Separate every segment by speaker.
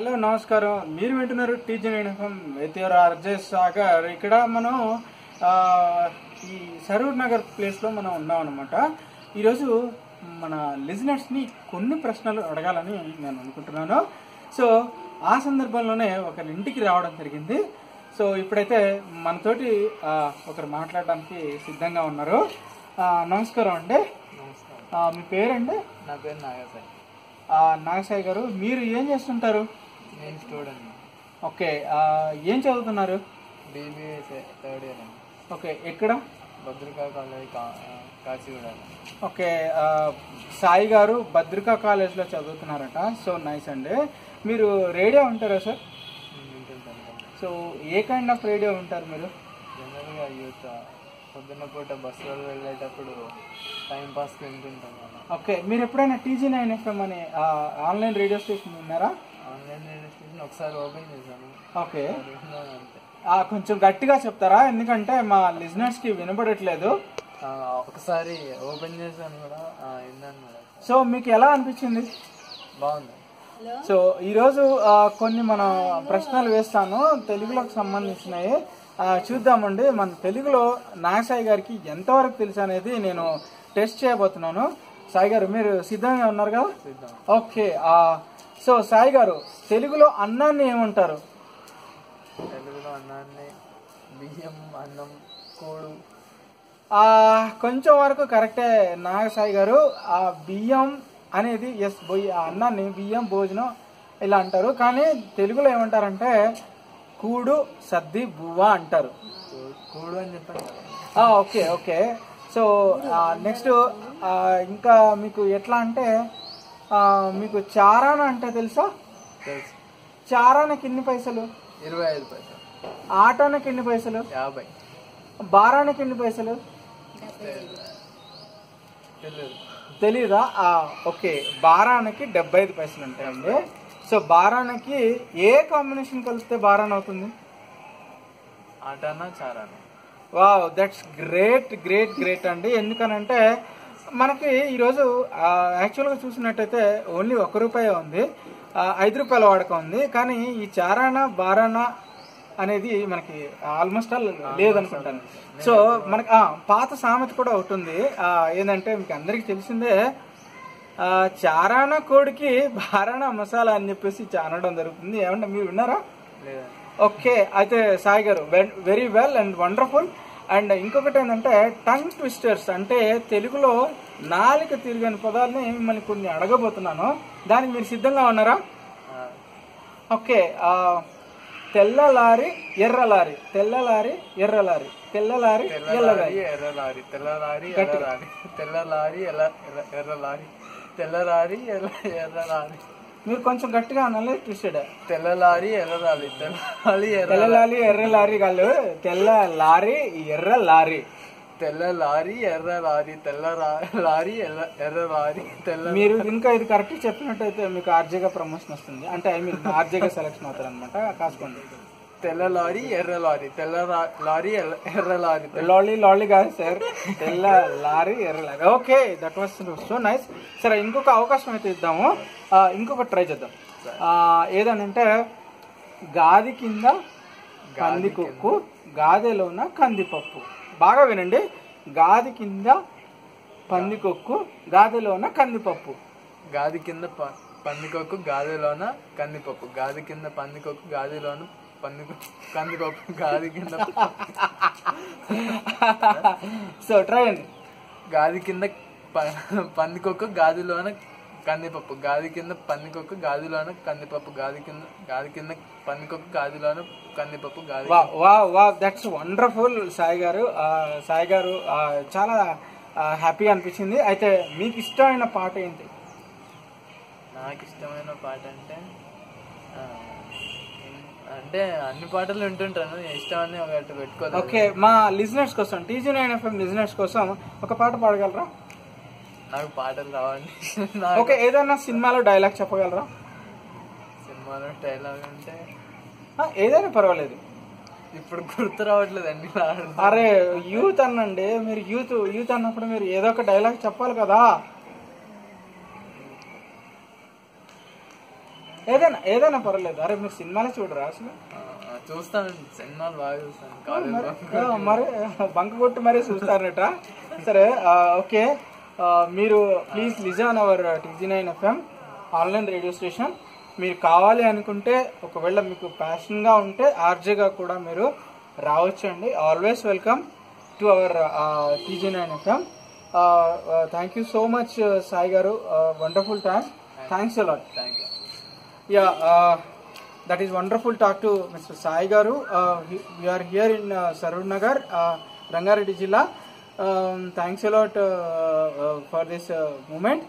Speaker 1: Hello నమస్కారం. మీరు వింటున్నారు టీజన్ FM with your RJ Sagar. ఇక్కడ మనం ఈ సరూర్ నగర్ ప్లేస్లో మనం ఉన్నాం అనమాట. ఈరోజు మన లిజనర్స్ని కొన్ని ప్రశ్నలు అడగాలని నేను అనుకుంటున్నాను. సో ఆ సందర్భంలోనే ఒకరి ఇంటికి రావడం జరిగింది. సో ఇప్పుడైతే మనతోటి ఒకరు మాట్లాడడానికి సిద్ధంగా ఉన్నారు. నమస్కారం అండి. మీ పేరండి?
Speaker 2: నా పేరు నాగసాయి.
Speaker 1: నాగసాయి గారు, మీరు ఏం చేస్తుంటారు?
Speaker 2: నేను స్టూడెంట్.
Speaker 1: ఓకే, ఏం చదువుతున్నారు?
Speaker 2: బీబీఏ థర్డ్ ఇయర్ అండి.
Speaker 1: ఓకే, ఎక్కడ?
Speaker 2: భద్రికా కాలేజ్ కాచిగూడ.
Speaker 1: ఓకే, సాయి గారు భద్రికా కాలేజ్లో చదువుతున్నారట. సో నైస్ అండి. మీరు రేడియో ఉంటారా సార్?
Speaker 2: వింటుంటాను.
Speaker 1: సో ఏ కైండ్ ఆఫ్ రేడియో ఉంటారు మీరు?
Speaker 2: జనరల్గా యూత్ పొద్దున్న పూట బస్సులో వెళ్ళేటప్పుడు టైంపాస్కి వింటుంటాను.
Speaker 1: ఓకే, మీరు ఎప్పుడైనా TG9 FM అనే ఆన్లైన్ రేడియో స్టేషన్ విన్నారా?
Speaker 2: ఆన్లైన్ రేడియో స్టేషన్ ఒకసారి ఓపెన్ చేశాను.
Speaker 1: ఓకే,
Speaker 2: అంతే.
Speaker 1: కొంచెం గట్టిగా చెప్తారా, ఎందుకంటే మా లిజనర్స్కి వినపడట్లేదు.
Speaker 2: ఒకసారి ఓపెన్ చేశాను కూడా, విన్నాను మేడం.
Speaker 1: సో మీకు ఎలా అనిపించింది?
Speaker 2: బాగుంది.
Speaker 1: సో ఈరోజు కొన్ని మనం ప్రశ్నలు వేస్తాను, తెలుగులోకి సంబంధించినవి. చూద్దామండి మన తెలుగులో నాగసాయి గారికి ఎంతవరకు తెలుసు అనేది నేను టెస్ట్ చేయబోతున్నాను. సాయి గారు, మీరు సిద్ధంగా ఉన్నారు కదా? ఓకే, సో సాయి గారు, తెలుగులో అన్నాన్ని ఏమంటారు?
Speaker 2: తెలుగులో అన్నాన్ని బియ్యం, అన్నం, కూడు.
Speaker 1: కొంచెం వరకు కరెక్టే నాగసాయి గారు. ఆ బియ్యం అనేది అన్నాన్ని బియ్యం, భోజనం ఇలా అంటారు. కానీ తెలుగులో ఏమంటారంటే కూడు, సద్ది, బువ్వ అంటారు.
Speaker 2: కూడు అని చెప్పండి.
Speaker 1: Okay okay. సో నెక్స్ట్ ఇంకా మీకు ఎట్లా అంటే మీకు చారాన అంటే తెలుసా?
Speaker 2: తెలుసు.
Speaker 1: చారానకి ఎన్ని పైసలు?
Speaker 2: 25 పైసలు.
Speaker 1: ఆటోనకి ఎన్ని పైసలు?
Speaker 2: 50.
Speaker 1: బారానికి ఎన్ని పైసలు? తెలీదా? ఓకే, బారానికి 75 పైసలు ఉంటాయండి. సో బారానికి ఏ కాంబినేషన్ కలిస్తే బారాన్ అవుతుంది?
Speaker 2: ఆటానా చారానా.
Speaker 1: Wow, that's great great great అండి. ఎందుకనంటే మనకి ఈరోజు యాక్చువల్గా చూసినట్టయితే ఓన్లీ 1 రూపాయి ఉంది, 5 రూపాయల వాడకం ఉంది. కానీ ఈ చారానా బారానా అనేది మనకి ఆల్మోస్ట్ ఆల్ లేదనుకుంటాను. సో మనకి పాత సామెత కూడా ఒకటి ఉంది. ఏంటంటే మీకు అందరికి తెలిసిందే, చారానా కోడికి బారానా మసాలా అని చెప్పేసి అనడం జరుగుతుంది. ఏమన్నా మీరు విన్నారా? ఓకే, అయితే సాయి గారు very well and wonderful. And ఇంకొకటి ఏంటంటే టంగ్ ట్విస్టర్స్, అంటే తెలుగులో నాలుక తిరిగిన పదాలని మిమ్మల్ని కొన్ని అడగబోతున్నాను. దానికి మీరు సిద్ధంగా ఉన్నారా? ఓకే, తెల్ల లారీ, ఎర్ర లారీ, తెల్ల లారీ, ఎర్ర లారీ, తెల్ల లారీ, ఎర్ర లారీ,
Speaker 2: ఎర్ర లారీ, తెల్ల లారీ, ఎర్ర లారీ, తెల్ల లారీ, ఎర్ర లారీ, తెల్ల లారీ, ఎర్ర లారీ.
Speaker 1: మీరు కొంచెం గట్టిగా అనాలి. ట్విస్టెడ్.
Speaker 2: తెల్ల లారీ, ఎర్ర లారీ,
Speaker 1: తెల్ల లారీ, ఎర్ర లారీ కాదు, తెల్ల లారీ, ఎర్ర లారీ,
Speaker 2: తెల్ల లారీ, ఎర్ర లారీ, తెల్ల లారీ, ఎర్ర లారీ, తెల్ల.
Speaker 1: మీరు ఇంకా ఇది కరెక్ట్ చెప్పినట్టయితే మీకు ఆర్జేగా ప్రమోషన్ వస్తుంది, అంటే ఐ మీన్ ఆర్జేగా సెలెక్షన్ అవుతారు అనమాట. కాసుకోండి.
Speaker 2: తెల్ల లారీ, ఎర్ర లారీ, తెల్ల లారీ, ఎర్ర లారీ.
Speaker 1: లారీ కాదు సార్, తెల్ల లారీ, ఎర్ర lorry. Okay, that was so nice. సరే, ఇంకొక అవకాశం అయితే ఇద్దాము. ఇంకొక ట్రై చేద్దాం. ఏదనంటే గాది కింద కందికొక్కు, గాదెలోన కందిపప్పు. బాగా వినండి. గాది కింద పందికొక్కు, గాదెలోన కందిపప్పు.
Speaker 2: గాది కింద పందికొక్కు, గాదెలోన కందిపప్పు. గాది కింద పందికొక్కు, గాదిలోన కందిపప్పు. గాది కింద.
Speaker 1: సో ట్రై అండి.
Speaker 2: గాది కింద పందికొక్కు, గాదిలోన కందిపప్పు. గాది కింద పందికొక్కు, గాదిలోన కందిపప్పు. గాది కింద పందికొక్కు, గాదిలోన కందిపప్పు. గాది.
Speaker 1: వావ్, దట్స్ వండర్ఫుల్ సాయి గారు. సాయి గారు చాలా హ్యాపీగా అనిపించింది. అయితే మీకు ఇష్టమైన పాట ఏంటి?
Speaker 2: నాకు ఇష్టమైన పాట అంటే అన్ని పాటలు వింటుంటాను. ఇష్టమని ఒకటి పెట్టుకోవాలి.
Speaker 1: ఓకే, మా లిజనర్స్ కోసం, TG9 FM లిజనర్స్ కోసం ఒక పాట పాడగలరా?
Speaker 2: నాకు పాటలు రావండి.
Speaker 1: ఓకే, ఏదైనా సినిమాలో డైలాగ్ చెప్పగలరా?
Speaker 2: సినిమాలో డైలాగ్ అంటే
Speaker 1: ఏదైనా పర్వాలేదు.
Speaker 2: ఇప్పుడు గుర్తు రావట్లేదండి.
Speaker 1: అరే యూత్ అన్నండి, మీరు యూత్ అన్నప్పుడు మీరు ఏదో ఒక డైలాగ్ చెప్పాలి కదా. ఏదైనా ఏదైనా పర్వాలేదు. అరే మీరు సినిమాలే చూడరా అసలు?
Speaker 2: చూస్తాను, సినిమాలు బాగా చూస్తాను. కాలేజ్
Speaker 1: మరి బంక్ కొట్టి మరీ చూస్తారట. సరే ఓకే, మీరు please listen our TG9 FM online radio station. మీరు కావాలి అనుకుంటే ఒకవేళ మీకు ప్యాషన్గా ఉంటే ఆర్జేగా కూడా మీరు రావచ్చండి. Always welcome to our TG9 FM. Thank you so much Sai garu, wonderful time. Thanks a lot.
Speaker 2: Thank you.
Speaker 1: That is wonderful talk to Mr. Sai Garu. We are here in Sarur Nagar, Rangareddy Jilla. Thanks a lot for this moment.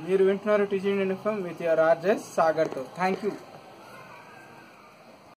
Speaker 1: మీరు వింటున్నారు TG9 FM with your RJ Sagar. Thank you.